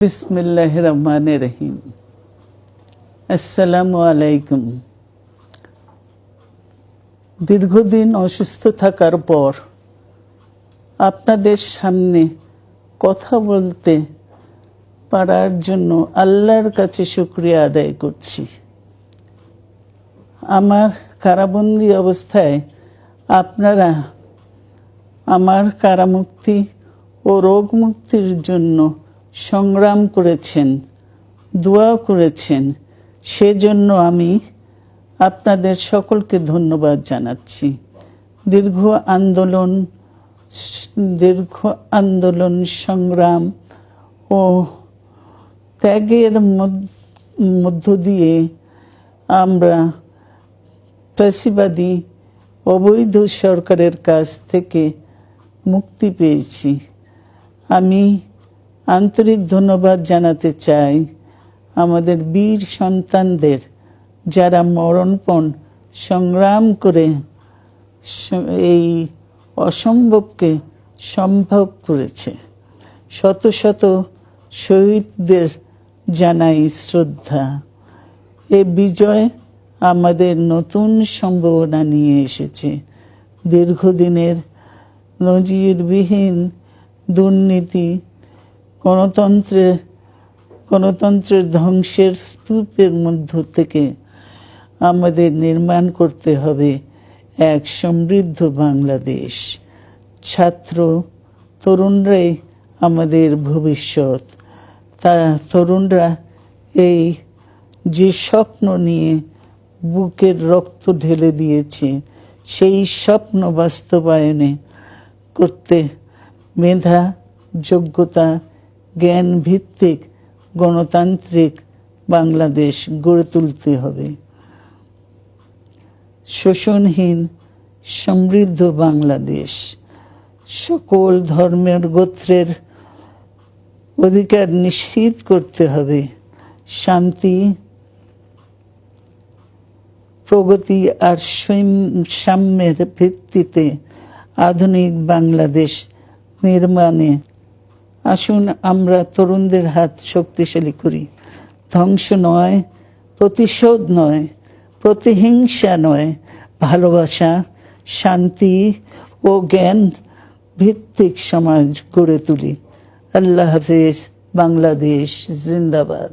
বিসমিল্লাহির রহমানির রহিম। আসসালামু আলাইকুম। দীর্ঘদিন অসুস্থ থাকার পর আপনাদের সামনে কথা বলতে পারার জন্য আল্লাহর কাছে শুকরিয়া আদায় করছি। আমার কারাবন্দী অবস্থায় আপনারা আমার কারামুক্তি ও রোগ মুক্তির জন্য সংগ্রাম করেছেন, দোয়া করেছেন। সেজন্য আমি আপনাদের সকলকে ধন্যবাদ জানাচ্ছি। দীর্ঘ আন্দোলন সংগ্রাম ও ত্যাগের মধ্য দিয়ে আমরা ফ্যাসিবাদী অবৈধ সরকারের কাছ থেকে মুক্তি পেয়েছি। আমি আন্তরিক ধন্যবাদ জানাতে চাই আমাদের বীর সন্তানদের, যারা মরণপণ সংগ্রাম করে এই অসম্ভবকে সম্ভব করেছে। শত শত শহীদদের জানাই শ্রদ্ধা। এ বিজয় আমাদের নতুন সম্ভাবনা নিয়ে এসেছে। দীর্ঘদিনের নজিরবিহীন দুর্নীতি, গণতন্ত্রের ধ্বংসের স্তূপের মধ্য থেকে আমাদের নির্মাণ করতে হবে এক সমৃদ্ধ বাংলাদেশ। ছাত্র তরুণরাই আমাদের ভবিষ্যৎ। তরুণরা এই যে স্বপ্ন নিয়ে বুকের রক্ত ঢেলে দিয়েছে, সেই স্বপ্ন বাস্তবায়নে করতে মেধা, যোগ্যতা, জ্ঞান ভিত্তিক গণতান্ত্রিক বাংলাদেশ গড়ে তুলতে হবে। শোষণহীন সমৃদ্ধ বাংলাদেশ। সকল ধর্মের গোত্রের অধিকার নিশ্চিত করতে হবে। শান্তি, প্রগতি আর সাম্যের ভিত্তিতে আধুনিক বাংলাদেশ নির্মাণে আসুন আমরা তরুণদের হাত শক্তিশালী করি। ধ্বংস নয়, প্রতিশোধ নয়, প্রতিহিংসা নয়, ভালোবাসা, শান্তি ও জ্ঞান ভিত্তিক সমাজ গড়ে তুলি। আল্লাহ হাফেজ। বাংলাদেশ জিন্দাবাদ।